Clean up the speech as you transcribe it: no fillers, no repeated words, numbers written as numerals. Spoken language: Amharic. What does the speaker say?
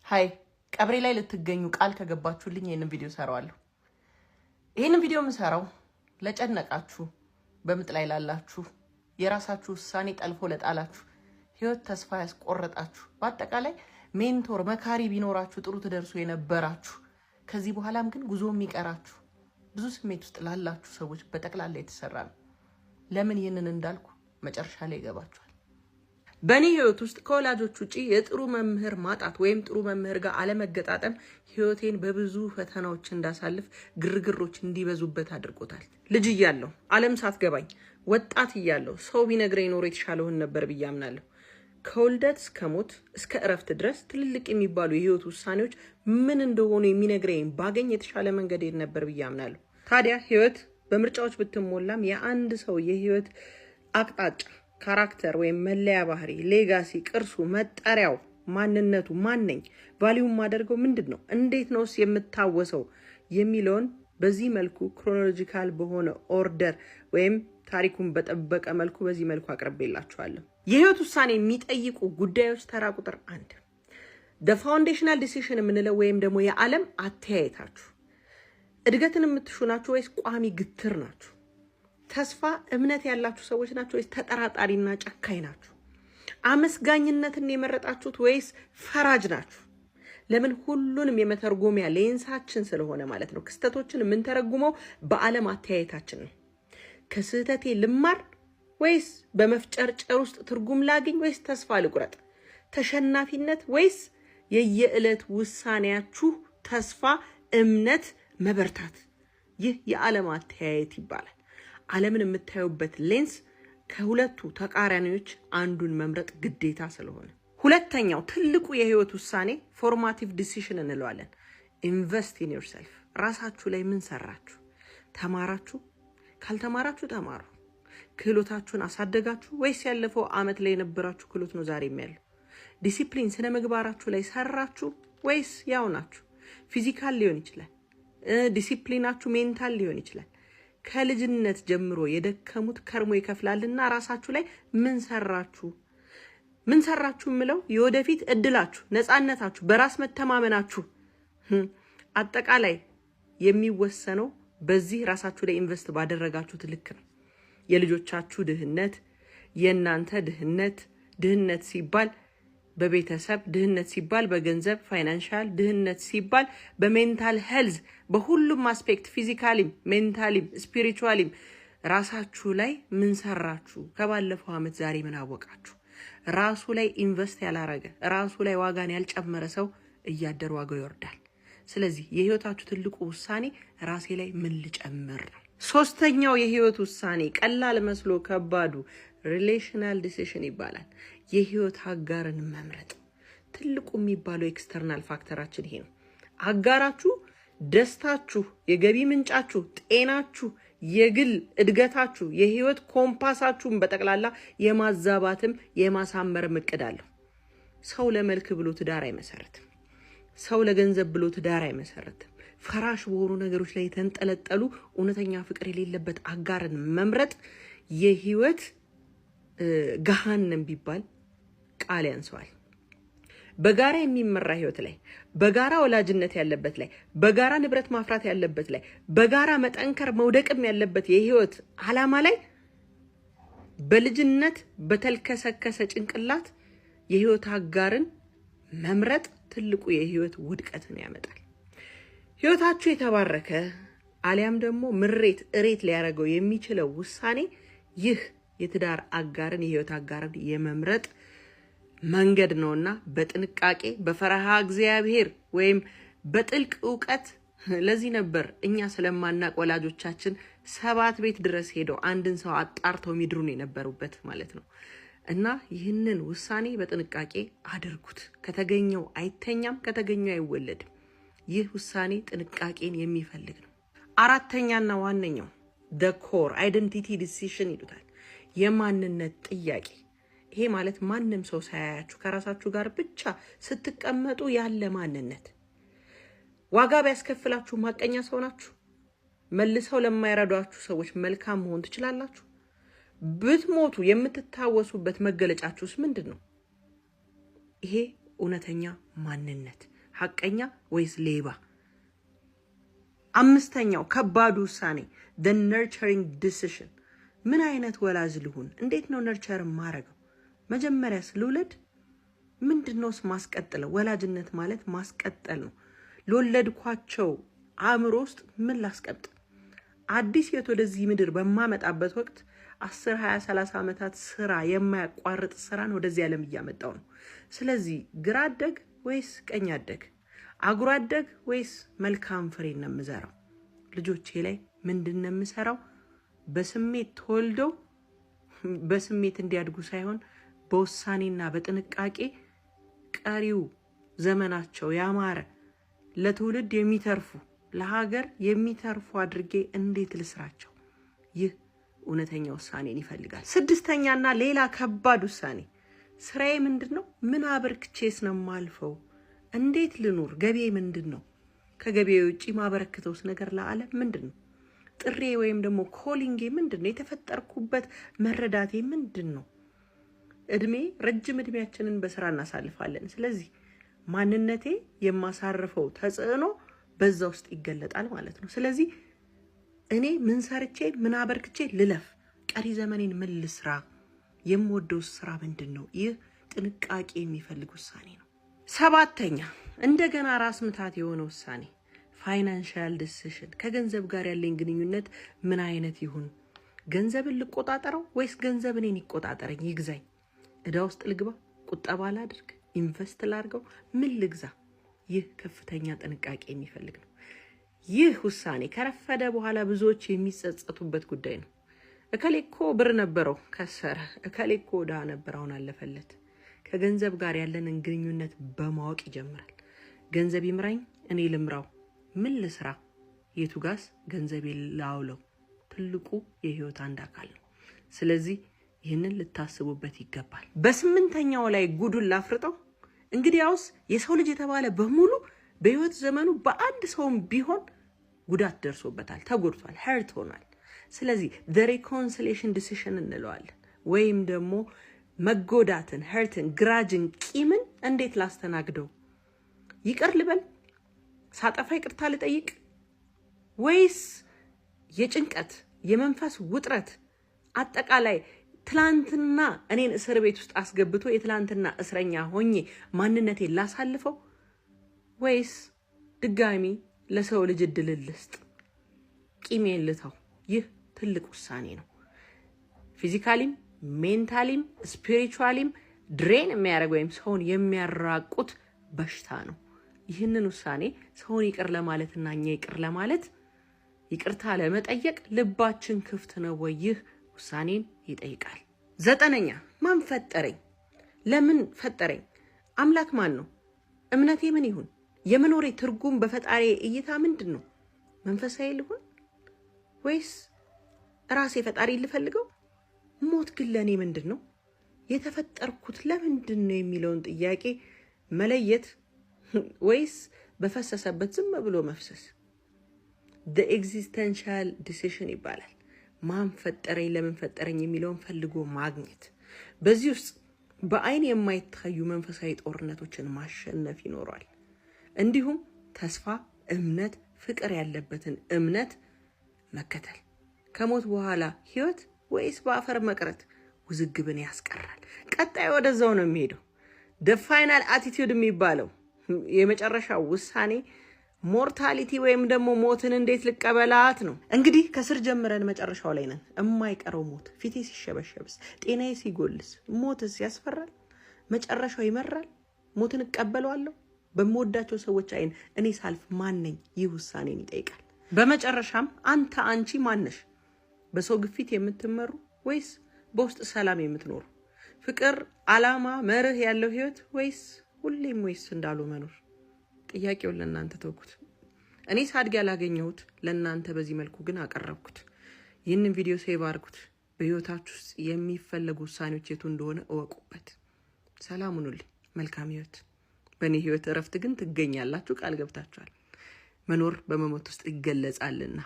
ሃይ ቀብሬ ላይ ልትገኙ ቃል ከገባችሁልኝ ይሄንን ቪዲዮ ሰራዋለሁ። ይሄንን ቪዲዮ የምሰራው ለጨነቃችሁ፣ በምጥ ላይ ላላችሁ፣ የራሳችሁ ውሳኔ ጠልፎ ለጣላችሁ፣ ህይወት ተስፋ ያስቆረጣችሁ፣ በአጠቃላይ ሜንቶር መካሪ ቢኖራችሁ ጥሩ ትደርሱ የነበራችሁ፣ ከዚህ በኋላም ግን ጉዞ የሚቀራችሁ ብዙ ስሜት ውስጥ ላላችሁ ሰዎች በጠቅላላ የተሰራ ነው። ለምን ይህንን እንዳልኩ መጨረሻ ላይ ይገባችኋል። በኔ ህይወት ውስጥ ከወላጆች ውጪ የጥሩ መምህር ማጣት ወይም ጥሩ መምህር ጋር አለመገጣጠም ህይወቴን በብዙ ፈተናዎች እንዳሳልፍ ግርግሮች እንዲበዙበት አድርጎታል። ልጅ እያለሁ ዓለም ሳትገባኝ ወጣት እያለሁ ሰው ቢነግረኝ ኖሮ የተሻለውን ነበር ብዬ አምናለሁ። ከውልደት እስከ ሞት እስከ እረፍት ድረስ ትልልቅ የሚባሉ የህይወት ውሳኔዎች ምን እንደሆኑ የሚነግረኝ ባገኝ የተሻለ መንገድ ሄድ ነበር ብዬ አምናለሁ። ታዲያ ህይወት በምርጫዎች ብትሞላም የአንድ ሰው የህይወት አቅጣጫ ካራክተር ወይም መለያ ባህሪ፣ ሌጋሲ፣ ቅርሱ፣ መጠሪያው፣ ማንነቱ፣ ማንነኝ ቫልዩ ማደርገው ምንድነው፣ እንዴት ነውስ የምታወሰው የሚለውን በዚህ መልኩ ክሮኖሎጂካል በሆነ ኦርደር ወይም ታሪኩን በጠበቀ መልኩ በዚህ መልኩ አቅርቤላችኋለሁ። የህይወት ውሳኔ የሚጠይቁ ጉዳዮች ተራ ቁጥር 1 the foundational decision የምንለው ወይም ደግሞ የዓለም አተያየታችሁ። እድገትን የምትሹ ናችሁ ወይስ ቋሚ ግትር ናችሁ? ተስፋ እምነት ያላችሁ ሰዎች ናችሁ ወይስ ተጠራጣሪና ጨካኝ ናችሁ? አመስጋኝነትን የመረጣችሁት ወይስ ፈራጅ ናችሁ? ለምን ሁሉንም የመተርጎሚያ ሌንሳችን ስለሆነ ማለት ነው። ክስተቶችን የምንተረጉመው በዓለም አተያየታችን ነው። ከስህተቴ ልማር ወይስ በመፍጨርጨር ውስጥ ትርጉም ላግኝ ወይስ ተስፋ ልቁረጥ? ተሸናፊነት ወይስ የየዕለት ውሳኔያችሁ ተስፋ፣ እምነት፣ መበርታት? ይህ የዓለም አተያየት ይባላል። ዓለምን የምታዩበት ሌንስ ከሁለቱ ተቃራኒዎች አንዱን መምረጥ ግዴታ ስለሆነ። ሁለተኛው ትልቁ የህይወት ውሳኔ ፎርማቲቭ ዲሲሽን እንለዋለን። ኢንቨስት ኢን ዮርሰልፍ። ራሳችሁ ላይ ምን ሰራችሁ? ተማራችሁ? ካልተማራችሁ ተማሩ። ክህሎታችሁን አሳደጋችሁ ወይስ ያለፈው አመት ላይ የነበራችሁ ክህሎት ነው ዛሬ የሚያለው? ዲሲፕሊን ስነ ምግባራችሁ ላይ ሰራችሁ ወይስ ያው ናችሁ? ፊዚካል ሊሆን ይችላል፣ ዲሲፕሊናችሁ ሜንታል ሊሆን ይችላል። ከልጅነት ጀምሮ የደከሙት ከርሞ ይከፍላልና ራሳችሁ ላይ ምን ሰራችሁ? ምን ሰራችሁ የምለው የወደፊት እድላችሁ፣ ነፃነታችሁ፣ በራስ መተማመናችሁ አጠቃላይ የሚወሰነው በዚህ ራሳችሁ ላይ ኢንቨስት ባደረጋችሁት ልክ ነው። የልጆቻችሁ ድህነት፣ የእናንተ ድህነት፣ ድህነት ሲባል በቤተሰብ ድህነት ሲባል በገንዘብ ፋይናንሻል ድህነት ሲባል በሜንታል ሄልዝ፣ በሁሉም አስፔክት ፊዚካሊም፣ ሜንታሊም፣ ስፒሪቹዋሊም ራሳችሁ ላይ ምን ሰራችሁ? ከባለፈው አመት ዛሬ ምን አወቃችሁ? ራሱ ላይ ኢንቨስት ያላረገ ራሱ ላይ ዋጋን ያልጨመረ ሰው እያደር ዋጋው ይወርዳል። ስለዚህ የህይወታችሁ ትልቁ ውሳኔ ራሴ ላይ ምን ልጨምር ነው። ሶስተኛው የህይወት ውሳኔ ቀላል መስሎ ከባዱ ሪሌሽናል ዲሲሽን ይባላል። የህይወት አጋርን መምረጥ። ትልቁ የሚባለው ኤክስተርናል ፋክተራችን ይሄ ነው። አጋራችሁ ደስታችሁ፣ የገቢ ምንጫችሁ፣ ጤናችሁ፣ የግል እድገታችሁ፣ የህይወት ኮምፓሳችሁን በጠቅላላ የማዛባትም የማሳመርም እቅድ አለው። ሰው ለመልክ ብሎ ትዳር አይመሰርትም። ሰው ለገንዘብ ብሎ ትዳር አይመሰርትም። ፈራሽ በሆኑ ነገሮች ላይ የተንጠለጠሉ እውነተኛ ፍቅር የሌለበት አጋርን መምረጥ የህይወት ገሃነም ቢባል ቃል ያንሰዋል። በጋራ የሚመራ ህይወት ላይ፣ በጋራ ወላጅነት ያለበት ላይ፣ በጋራ ንብረት ማፍራት ያለበት ላይ፣ በጋራ መጠንከር መውደቅም ያለበት የህይወት ዓላማ ላይ በልጅነት በተልከሰከሰ ጭንቅላት የህይወት አጋርን መምረጥ ትልቁ የህይወት ውድቀትን ያመጣል። ህይወታችሁ የተባረከ አሊያም ደግሞ ምሬት እሬት ሊያደርገው የሚችለው ውሳኔ ይህ የትዳር አጋርን የህይወት አጋርን የመምረጥ መንገድ ነውና በጥንቃቄ በፈረሃ እግዚአብሔር ወይም በጥልቅ ዕውቀት። ለዚህ ነበር እኛ ስለማናቅ ወላጆቻችን 7 ቤት ድረስ ሄደው አንድን ሰው አጣርተው ሚድሩን የነበሩበት ማለት ነው። እና ይህንን ውሳኔ በጥንቃቄ አድርጉት። ከተገኘው አይተኛም፣ ከተገኘው አይወለድም። ይህ ውሳኔ ጥንቃቄን የሚፈልግ ነው። አራተኛና ዋነኛው the core identity decision ይሉታል። የማንነት ጥያቄ። ይሄ ማለት ማንም ሰው ሳያያችሁ ከራሳችሁ ጋር ብቻ ስትቀመጡ ያለ ማንነት። ዋጋ ቢያስከፍላችሁ ማቀኛ ሰው ናችሁ? መልሰው ለማይረዷችሁ ሰዎች መልካም መሆን ትችላላችሁ? ብትሞቱ የምትታወሱበት መገለጫችሁስ ምንድነው? ይሄ እውነተኛ ማንነት ሐቀኛ ወይስ ሌባ? አምስተኛው ከባዱ ውሳኔ the nurturing decision። ምን አይነት ወላጅ ልሁን? እንዴት ነው ነርቸር ማረገው? መጀመሪያስ ልውለድ? ምንድነውስ ማስቀጠለው? ወላጅነት ማለት ማስቀጠል ነው። ለወለድኳቸው አእምሮ ውስጥ ምን ላስቀጥል? አዲስ ህይወት ወደዚህ ምድር በማመጣበት ወቅት 10 20 30 ዓመታት ስራ የማያቋርጥ ስራን ወደዚህ ዓለም እያመጣው ነው። ስለዚህ ግራ አደግ ወይስ ቀኝ አደግ? አጉራ አደግ ወይስ መልካም ፍሬ ነው የምዘራው? ልጆቼ ላይ ምንድነው የምሰራው? በስሜት ተወልደው በስሜት እንዲያድጉ ሳይሆን በውሳኔና በጥንቃቄ ቀሪው ዘመናቸው ያማረ ለትውልድ የሚተርፉ ለሀገር የሚተርፉ አድርጌ እንዴት ልስራቸው? ይህ እውነተኛ ውሳኔን ይፈልጋል። ስድስተኛና ሌላ ከባድ ውሳኔ ስራዬ ምንድነው? ምን አበርክቼስ ነው ማልፈው? እንዴት ልኑር? ገቢዬ ምንድነው? ከገቢዬ ውጪ ማበረክተውስ ነገር ለዓለም ምንድነው? ጥሬ ወይም ደግሞ ኮሊንጌ ምንድነው? የተፈጠርኩበት መረዳቴ ምንድነው? ረጅም እድሜያችንን በስራ እናሳልፋለን። ስለዚህ ማንነቴ የማሳርፈው ተጽዕኖ በዛ ውስጥ ይገለጣል ማለት ነው። ስለዚህ እኔ ምን ሰርቼ ምን አበርክቼ ልለፍ? ቀሪ ዘመኔን ምን ልስራ? የምወደው ስራ ምንድነው? ይህ ጥንቃቄ የሚፈልግ ውሳኔ ነው። ሰባተኛ እንደገና ራስ ምታት የሆነ ውሳኔ ፋይናንሻል ዲሲዥን። ከገንዘብ ጋር ያለኝ ግንኙነት ምን አይነት ይሁን? ገንዘብን ልቆጣጠረው ወይስ ገንዘብ እኔን ይቆጣጠረኝ ይግዛኝ? እዳ ውስጥ ልግባ? ቁጠባ ላድርግ? ኢንቨስት ላድርገው? ምን ልግዛ? ይህ ከፍተኛ ጥንቃቄ የሚፈልግ ነው። ይህ ውሳኔ ከረፈደ በኋላ ብዙዎች የሚጸጸቱበት ጉዳይ ነው። እከሌኮ ብር ነበረው ከሰረ፣ እከሌኮ ዕዳ ነበር አሁን አለፈለት። ከገንዘብ ጋር ያለንን ግንኙነት በማወቅ ይጀምራል። ገንዘብ ይምራኝ፣ እኔ ልምራው? ምን ልስራ? የቱ ጋስ ገንዘብ ላውለው? ትልቁ የህይወት አንድ አካል ነው። ስለዚህ ይህንን ልታስቡበት ይገባል። በስምንተኛው ላይ ጉዱን ላፍርጠው። እንግዲያውስ የሰው ልጅ የተባለ በሙሉ በህይወት ዘመኑ በአንድ ሰውም ቢሆን ጉዳት ደርሶበታል፣ ተጎድቷል፣ ሄርት ሆኗል። ስለዚህ the reconciliation decision እንለዋለን። ወይም ደግሞ መጎዳትን፣ ሄርትን፣ ግራጅን፣ ቂምን እንዴት ላስተናግደው? ይቅር ልበል? ሳጠፋ ይቅርታ ልጠይቅ? ወይስ የጭንቀት የመንፈስ ውጥረት አጠቃላይ ትላንትና እኔን እስር ቤት ውስጥ አስገብቶ የትላንትና እስረኛ ሆኜ ማንነቴን ላሳልፈው? ወይስ ድጋሚ ለሰው ልጅ እድል ልስጥ? ቂሜን ልተው? ይህ ትልቅ ውሳኔ ነው። ፊዚካሊም ሜንታሊም ስፒሪቹዋሊም ድሬን የሚያደርግ ወይም ሰውን የሚያራቁት በሽታ ነው። ይህንን ውሳኔ ሰውን ይቅር ለማለትና እኛ ይቅር ለማለት ይቅርታ ለመጠየቅ ልባችን ክፍት ነው ወይ? ይህ ውሳኔን ይጠይቃል። ዘጠነኛ ማን ፈጠረኝ? ለምን ፈጠረኝ? አምላክ ማን ነው? እምነቴ ምን ይሁን? የመኖሬ ትርጉም በፈጣሪ እይታ ምንድን ነው? መንፈሳዊ ልሁን ወይስ ራሴ ፈጣሪ ልፈልገው? ሞት ግን ለኔ ምንድን ነው? የተፈጠርኩት ለምንድን ነው የሚለውን ጥያቄ መለየት ወይስ በፈሰሰበት ዝም ብሎ መፍሰስ? the existential decision ይባላል። ማን ፈጠረኝ፣ ለምን ፈጠረኝ የሚለውን ፈልጎ ማግኘት። በዚህ ውስጥ በአይን የማይታዩ መንፈሳዊ ጦርነቶችን ማሸነፍ ይኖራል። እንዲሁም ተስፋ፣ እምነት፣ ፍቅር ያለበትን እምነት መከተል። ከሞት በኋላ ህይወት ወይስ በአፈር መቅረት ውዝግብን ያስቀራል። ቀጣይ ወደዛው ነው የሚሄደው። the final attitude የሚባለው የመጨረሻው ውሳኔ ሞርታሊቲ ወይም ደግሞ ሞትን እንዴት ልቀበላት ነው። እንግዲህ ከስር ጀምረን መጨረሻው ላይ ነን። የማይቀረው ሞት፣ ፊቴ ሲሸበሸብስ፣ ጤናዬ ሲጎልስ፣ ሞትስ ያስፈራል? መጨረሻው ይመራል? ሞትን እቀበለዋለሁ? በምወዳቸው ሰዎች አይን እኔ ሳልፍ ማን ነኝ? ይህ ውሳኔን ይጠይቃል። በመጨረሻም አንቺ ማነሽ? በሰው ግፊት የምትመሩ ወይስ በውስጥ ሰላም የምትኖሩ? ፍቅር፣ አላማ፣ መርህ ያለው ህይወት ወይስ ሁሌም ወይስ እንዳሉ መኖር? ጥያቄውን ለእናንተ ተውኩት። እኔ ሳድግ ያላገኘሁት ለእናንተ በዚህ መልኩ ግን አቀረብኩት። ይህንን ቪዲዮ ሴቭ አድርጉት። በህይወታችሁ ውስጥ የሚፈለጉ ውሳኔዎች የቱ እንደሆነ እወቁበት። ሰላም ሁኑልኝ። መልካም ህይወት። በእኔ ህይወት እረፍት ግን ትገኛላችሁ። ቃል ገብታችኋል። መኖር በመሞት ውስጥ ይገለጻልና